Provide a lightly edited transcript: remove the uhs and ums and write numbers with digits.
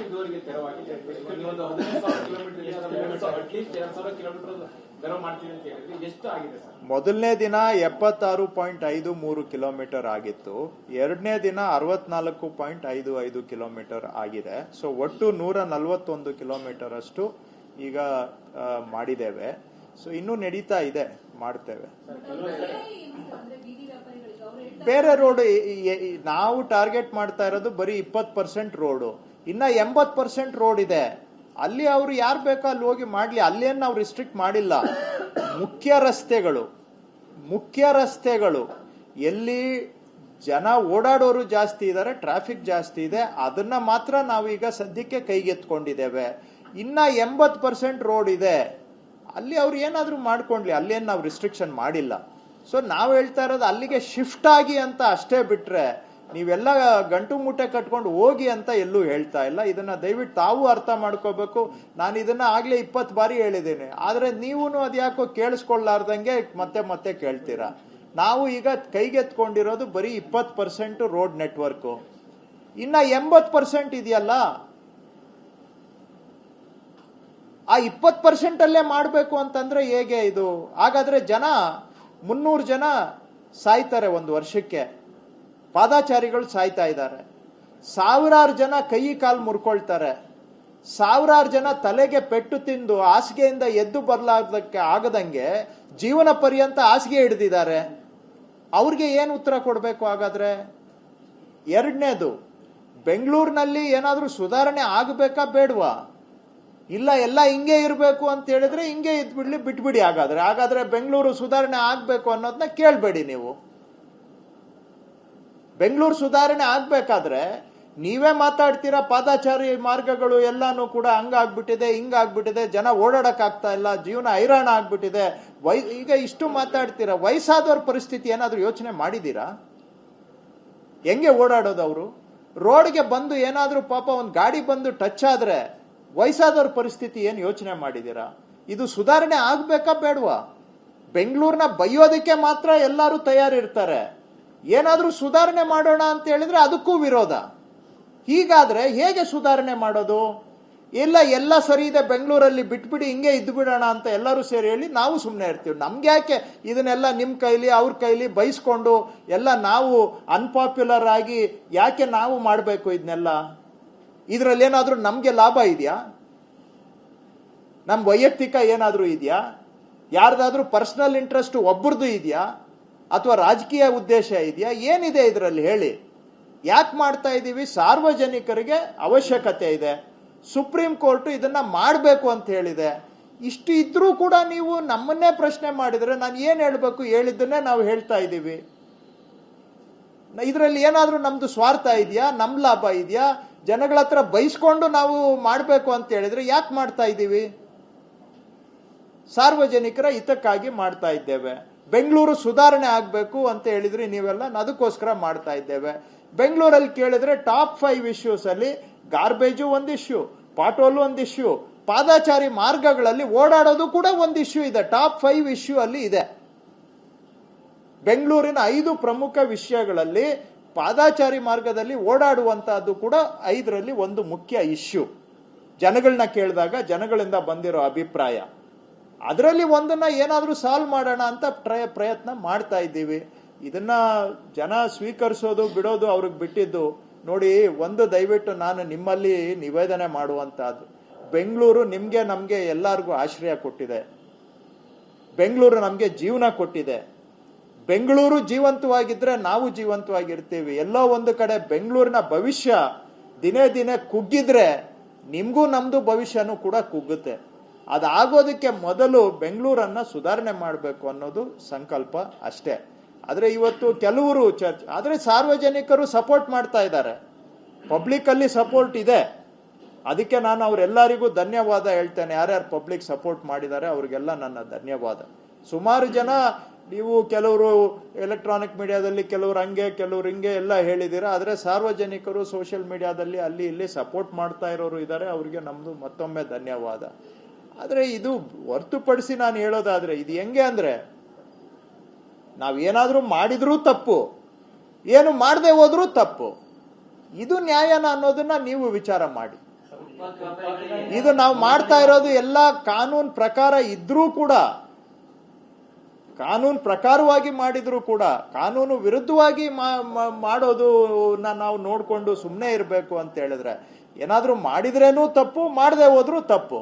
ಇದುವರೆಗೆ ತೆರವಾಗಿದೆ? ಒಂದು 15,000 ಕಿಲೋಮೀಟರ್ ಇದೆ, ಅಟ್ಲೀಸ್ಟ್ 2,000 ಕಿಲೋಮೀಟರ್ ತೆರವು ಮಾಡ್ತೀವಿ ಅಂತ ಹೇಳಿದ್ರೆ ಎಷ್ಟು ಆಗಿದೆ ಸರ್? ಮೊದಲನೇ ದಿನ 76.53 ಕಿಲೋಮೀಟರ್ ಆಗಿತ್ತು. ಎರಡನೇ ದಿನ 64.55 ಕಿಲೋಮೀಟರ್ ಆಗಿದೆ. ಸೊ ಒಟ್ಟು 141 ಕಿಲೋಮೀಟರ್ ಅಷ್ಟು ಈಗ ಮಾಡಿದ್ದೇವೆ. ಸೊ ಇನ್ನೂ ನಡೀತಾ ಇದೆ, ಮಾಡ್ತೇವೆ. ಬೇರೆ ರೋಡ್ ನಾವು ಟಾರ್ಗೆಟ್ ಮಾಡ್ತಾ ಇರೋದು ಬರೀ 20% ರೋಡು. ಇನ್ನ 80% ರೋಡ್ ಇದೆ. ಅಲ್ಲಿ ಅವ್ರು ಯಾರು ಬೇಕೋ ಅಲ್ಲಿ ಹೋಗಿ ಮಾಡ್ಲಿ, ಅಲ್ಲೇನು ನಾವು ರಿಸ್ಟ್ರಿಕ್ಟ್ ಮಾಡಿಲ್ಲ. ಮುಖ್ಯ ರಸ್ತೆಗಳು ಎಲ್ಲಿ ಜನ ಓಡಾಡೋರು ಜಾಸ್ತಿ ಇದ್ದಾರೆ, ಟ್ರಾಫಿಕ್ ಜಾಸ್ತಿ ಇದೆ, ಅದನ್ನ ಮಾತ್ರ ನಾವು ಈಗ ಸದ್ಯಕ್ಕೆ ಕೈಗೆತ್ಕೊಂಡಿದ್ದೇವೆ. ಇನ್ನ 80% ರೋಡ್ ಇದೆ, ಅಲ್ಲಿ ಅವ್ರು ಏನಾದ್ರೂ ಮಾಡ್ಕೊಂಡ್ಲಿ, ಅಲ್ಲೇನು ನಾವು ರಿಸ್ಟ್ರಿಕ್ಷನ್ ಮಾಡಿಲ್ಲ. ಸೊ ನಾವು ಹೇಳ್ತಾ ಇರೋದು ಅಲ್ಲಿಗೆ ಶಿಫ್ಟ್ ಆಗಿ ಅಂತ ಅಷ್ಟೇ ಬಿಟ್ರೆ ನೀವೆಲ್ಲ ಗಂಟು ಮೂಟೆ ಕಟ್ಕೊಂಡು ಹೋಗಿ ಅಂತ ಎಲ್ಲೂ ಹೇಳ್ತಾ ಇಲ್ಲ. ಇದನ್ನ ದಯವಿಟ್ಟು ತಾವು ಅರ್ಥ ಮಾಡ್ಕೋಬೇಕು. ನಾನು ಇದನ್ನ ಆಗ್ಲೇ 20 ಬಾರಿ ಹೇಳಿದ್ದೀನಿ, ಆದ್ರೆ ನೀವು ಅದ್ಯಾಕೋ ಕೇಳಿಸ್ಕೊಳ್ಳಾರ್ದಂಗೆ ಮತ್ತೆ ಮತ್ತೆ ಕೇಳ್ತೀರಾ. ನಾವು ಈಗ ಕೈಗೆತ್ಕೊಂಡಿರೋದು ಬರೀ 20% ರೋಡ್ ನೆಟ್ವರ್ಕ್. ಇನ್ನ 80% ಇದೆಯಲ್ಲ, ಆ 20% ಅಲ್ಲೇ ಮಾಡಬೇಕು ಅಂತಂದ್ರೆ ಹೇಗೆ ಇದು? ಹಾಗಾದ್ರೆ 300 ಜನ ಸಾಯ್ತಾರೆ ಒಂದು ವರ್ಷಕ್ಕೆ, ಪಾದಾಚಾರಿಗಳು ಸಾಯ್ತಾ ಇದ್ದಾರೆ. 1000 ಜನ ಕೈ ಕಾಲು ಮುರ್ಕೊಳ್ತಾರೆ. 1000 ಜನ ತಲೆಗೆ ಪೆಟ್ಟು ತಿಂದು ಹಾಸಿಗೆಯಿಂದ ಎದ್ದು ಬರಲಾರ್ದಕ್ಕೆ ಆಗದಂಗೆ ಜೀವನ ಪರ್ಯಂತ ಹಾಸಿಗೆ ಹಿಡಿದಿದ್ದಾರೆ. ಅವ್ರಿಗೆ ಏನು ಉತ್ತರ ಕೊಡಬೇಕು ಹಾಗಾದ್ರೆ? ಎರಡನೇದು, ಬೆಂಗಳೂರಿನಲ್ಲಿ ಏನಾದ್ರೂ ಸುಧಾರಣೆ ಆಗಬೇಕಾ ಬೇಡವಾ? ಇಲ್ಲ ಎಲ್ಲ ಹಿಂಗೆ ಇರಬೇಕು ಅಂತ ಹೇಳಿದ್ರೆ ಹಿಂಗೆ ಇದ್ಬಿಡ್ಲಿ, ಬಿಟ್ಬಿಡಿ. ಹಾಗಾದ್ರೆ ಬೆಂಗಳೂರು ಸುಧಾರಣೆ ಆಗ್ಬೇಕು ಅನ್ನೋದನ್ನ ಕೇಳಬೇಡಿ. ನೀವು ಬೆಂಗಳೂರು ಸುಧಾರಣೆ ಆಗ್ಬೇಕಾದ್ರೆ ನೀವೇ ಮಾತಾಡ್ತೀರಾ, ಪಾದಾಚಾರಿ ಮಾರ್ಗಗಳು ಎಲ್ಲಾನು ಕೂಡ ಹಂಗಾಗ್ಬಿಟ್ಟಿದೆ, ಹಿಂಗಾಗ್ಬಿಟ್ಟಿದೆ, ಜನ ಓಡಾಡಕ್ ಆಗ್ತಾ ಇಲ್ಲ, ಜೀವನ ಹೈರಾಣ ಆಗ್ಬಿಟ್ಟಿದೆ. ಈಗ ಇಷ್ಟು ಮಾತಾಡ್ತೀರಾ, ವಯಸ್ಸಾದವ್ರ ಪರಿಸ್ಥಿತಿ ಏನಾದ್ರೂ ಯೋಚನೆ ಮಾಡಿದೀರಾ? ಹೆಂಗೆ ಓಡಾಡೋದು ಅವರು? ರೋಡ್ಗೆ ಬಂದು ಏನಾದ್ರೂ ಪಾಪ ಒಂದು ಗಾಡಿ ಬಂದು ಟಚ್ ಆದ್ರೆ ವಯಸ್ಸಾದವ್ರ ಪರಿಸ್ಥಿತಿ ಏನು ಯೋಚನೆ ಮಾಡಿದೀರಾ? ಇದು ಸುಧಾರಣೆ ಆಗ್ಬೇಕಾ ಬೇಡವಾ? ಬೆಂಗಳೂರಿನ ಬೈಯೋದಕ್ಕೆ ಮಾತ್ರ ಎಲ್ಲರೂ ತಯಾರಿರ್ತಾರೆ, ಏನಾದ್ರೂ ಸುಧಾರಣೆ ಮಾಡೋಣ ಅಂತ ಹೇಳಿದ್ರೆ ಅದಕ್ಕೂ ವಿರೋಧ. ಹೀಗಾದ್ರೆ ಹೇಗೆ ಸುಧಾರಣೆ ಮಾಡೋದು? ಎಲ್ಲ ಸರಿ ಇದೆ, ಬೆಂಗಳೂರಲ್ಲಿ ಬಿಟ್ಬಿಡಿ, ಹಿಂಗೆ ಇದ್ದು ಬಿಡೋಣ ಅಂತ ಎಲ್ಲರೂ ಸೇರಿ ಹೇಳಿ ನಾವು ಸುಮ್ಮನೆ ಇರ್ತೀವಿ. ನಮ್ಗೆ ಯಾಕೆ ಇದನ್ನೆಲ್ಲ ನಿಮ್ಮ ಕೈಲಿ ಅವ್ರ ಕೈಲಿ ಬೈಸ್ಕೊಂಡು ಎಲ್ಲ ನಾವು ಅನ್ಪಾಪ್ಯುಲರ್ ಆಗಿ ಯಾಕೆ ನಾವು ಮಾಡಬೇಕು ಇದನ್ನೆಲ್ಲ? ಇದರಲ್ಲಿ ಏನಾದ್ರೂ ನಮ್ಗೆ ಲಾಭ ಇದೆಯಾ? ನಮ್ ವೈಯಕ್ತಿಕ ಏನಾದ್ರೂ ಇದೆಯಾ? ಯಾರ್ದಾದ್ರೂ ಪರ್ಸನಲ್ ಇಂಟ್ರೆಸ್ಟ್ ಒಬ್ಬರದು ಇದೆಯಾ? ಅಥವಾ ರಾಜಕೀಯ ಉದ್ದೇಶ ಇದೆಯಾ? ಏನಿದೆ ಇದರಲ್ಲಿ ಹೇಳಿ? ಯಾಕೆ ಮಾಡ್ತಾ ಇದ್ದೀವಿ? ಸಾರ್ವಜನಿಕರಿಗೆ ಅವಶ್ಯಕತೆ ಇದೆ, ಸುಪ್ರೀಂ ಕೋರ್ಟ್ ಇದನ್ನ ಮಾಡಬೇಕು ಅಂತ ಹೇಳಿದೆ. ಇಷ್ಟು ಇದ್ರೂ ಕೂಡ ನೀವು ನಮ್ಮನ್ನೇ ಪ್ರಶ್ನೆ ಮಾಡಿದ್ರೆ ನಾನು ಏನ್ ಹೇಳ್ಬೇಕು? ಹೇಳಿದ್ದನ್ನೇ ನಾವು ಹೇಳ್ತಾ ಇದ್ದೀವಿ. ಇದರಲ್ಲಿ ಏನಾದ್ರೂ ನಮ್ದು ಸ್ವಾರ್ಥ ಇದೆಯಾ? ನಮ್ ಲಾಭ ಇದೆಯಾ? ಜನಗಳ ಹತ್ರ ಬೈಸ್ಕೊಂಡು ನಾವು ಮಾಡಬೇಕು ಅಂತ ಹೇಳಿದ್ರೆ ಯಾಕೆ ಮಾಡ್ತಾ ಇದ್ದೀವಿ? ಸಾರ್ವಜನಿಕರ ಹಿತಕ್ಕಾಗಿ ಮಾಡ್ತಾ ಇದ್ದೇವೆ. ಬೆಂಗಳೂರು ಸುಧಾರಣೆ ಆಗಬೇಕು ಅಂತ ಹೇಳಿದ್ರಿ ನೀವೆಲ್ಲ, ಅದಕ್ಕೋಸ್ಕರ ಮಾಡ್ತಾ ಇದ್ದೇವೆ. ಬೆಂಗಳೂರಲ್ಲಿ ಕೇಳಿದ್ರೆ ಟಾಪ್ 5 ಇಶ್ಯೂಸ್ ಅಲ್ಲಿ ಗಾರ್ಬೇಜು ಒಂದು ಇಶ್ಯೂ, ಪಾಟೋಲು ಒಂದು ಇಶ್ಯೂ, ಪಾದಾಚಾರಿ ಮಾರ್ಗಗಳಲ್ಲಿ ಓಡಾಡೋದು ಕೂಡ ಒಂದು ಇಶ್ಯೂ ಇದೆ. ಟಾಪ್ 5 ಇಶ್ಯೂ ಅಲ್ಲಿ ಇದೆ. ಬೆಂಗಳೂರಿನ 5 ಪ್ರಮುಖ ವಿಷಯಗಳಲ್ಲಿ ಪಾದಾಚಾರಿ ಮಾರ್ಗದಲ್ಲಿ ಓಡಾಡುವಂತಹದ್ದು ಕೂಡ 5ರಲ್ಲಿ ಒಂದು ಮುಖ್ಯ ಇಶ್ಯೂ. ಜನಗಳನ್ನ ಕೇಳಿದಾಗ ಜನಗಳಿಂದ ಬಂದಿರೋ ಅಭಿಪ್ರಾಯ, ಅದರಲ್ಲಿ ಒಂದನ್ನ ಏನಾದ್ರೂ ಸಾಲ್ವ್ ಮಾಡೋಣ ಅಂತ ಪ್ರಯತ್ನ ಮಾಡ್ತಾ ಇದ್ದೀವಿ. ಇದನ್ನ ಜನ ಸ್ವೀಕರಿಸೋದು ಬಿಡೋದು ಅವ್ರಿಗೆ ಬಿಟ್ಟಿದ್ದು. ನೋಡಿ, ಒಂದು ದಯವಿಟ್ಟು ನಾನು ನಿಮ್ಮಲ್ಲಿ ನಿವೇದನೆ ಮಾಡುವಂತಹದ್ದು, ಬೆಂಗಳೂರು ನಿಮ್ಗೆ ನಮ್ಗೆ ಎಲ್ಲರಿಗೂ ಆಶ್ರಯ ಕೊಟ್ಟಿದೆ. ಬೆಂಗಳೂರು ನಮ್ಗೆ ಜೀವನ ಕೊಟ್ಟಿದೆ. ಬೆಂಗಳೂರು ಜೀವಂತವಾಗಿದ್ರೆ ನಾವು ಜೀವಂತವಾಗಿರ್ತೀವಿ. ಎಲ್ಲೋ ಒಂದು ಕಡೆ ಬೆಂಗಳೂರಿನ ಭವಿಷ್ಯ ದಿನೇ ದಿನೇ ಕುಗ್ಗಿದ್ರೆ ನಿಮ್ಗೂ ನಮ್ದು ಭವಿಷ್ಯನೂ ಕೂಡ ಕುಗ್ಗುತ್ತೆ. ಅದಾಗೋದಕ್ಕೆ ಮೊದಲು ಬೆಂಗಳೂರನ್ನ ಸುಧಾರಣೆ ಮಾಡಬೇಕು ಅನ್ನೋದು ಸಂಕಲ್ಪ ಅಷ್ಟೇ. ಆದ್ರೆ ಇವತ್ತು ಕೆಲವರು ಆದ್ರೆ ಸಾರ್ವಜನಿಕರು ಸಪೋರ್ಟ್ ಮಾಡ್ತಾ ಇದ್ದಾರೆ, ಪಬ್ಲಿಕ್ ಅಲ್ಲಿ ಸಪೋರ್ಟ್ ಇದೆ. ಅದಕ್ಕೆ ನಾನು ಅವರೆಲ್ಲರಿಗೂ ಧನ್ಯವಾದ ಹೇಳ್ತೇನೆ. ಯಾರ್ಯಾರು ಪಬ್ಲಿಕ್ ಸಪೋರ್ಟ್ ಮಾಡಿದ್ದಾರೆ ಅವ್ರಿಗೆಲ್ಲ ನನ್ನ ಧನ್ಯವಾದ. ಸುಮಾರು ಜನ ನೀವು ಕೆಲವರು ಎಲೆಕ್ಟ್ರಾನಿಕ್ ಮೀಡಿಯಾದಲ್ಲಿ ಕೆಲವರು ಹಂಗೆ ಕೆಲವರು ಹಿಂಗೆ ಎಲ್ಲ ಹೇಳಿದ್ದೀರಾ, ಆದರೆ ಸಾರ್ವಜನಿಕರು ಸೋಷಿಯಲ್ ಮೀಡಿಯಾದಲ್ಲಿ ಅಲ್ಲಿ ಇಲ್ಲಿ ಸಪೋರ್ಟ್ ಮಾಡ್ತಾ ಇರೋರು ಇದ್ದಾರೆ, ಅವರಿಗೆ ನಮ್ದು ಮತ್ತೊಮ್ಮೆ ಧನ್ಯವಾದ. ಆದರೆ ಇದು ಹೊರತುಪಡಿಸಿ ನಾನು ಹೇಳೋದಾದ್ರೆ ಇದು ಹೆಂಗೆ ಅಂದ್ರೆ, ನಾವೇನಾದ್ರೂ ಮಾಡಿದ್ರೂ ತಪ್ಪು, ಏನು ಮಾಡದೆ ಹೋದ್ರೂ ತಪ್ಪು. ಇದು ನ್ಯಾಯನ ಅನ್ನೋದನ್ನ ನೀವು ವಿಚಾರ ಮಾಡಿ. ಇದು ನಾವು ಮಾಡ್ತಾ ಇರೋದು ಎಲ್ಲ ಕಾನೂನು ಪ್ರಕಾರ ಇದ್ರೂ ಕೂಡ, ಕಾನೂನು ಪ್ರಕಾರವಾಗಿ ಮಾಡಿದ್ರು ಕೂಡ ಕಾನೂನು ವಿರುದ್ಧವಾಗಿ ಮಾಡೋದು ನಾವು ನೋಡ್ಕೊಂಡು ಸುಮ್ಮನೆ ಇರಬೇಕು ಅಂತ ಹೇಳಿದ್ರೆ, ಏನಾದ್ರೂ ಮಾಡಿದ್ರೇನೂ ತಪ್ಪು, ಮಾಡದೆ ಹೋದ್ರೂ ತಪ್ಪು.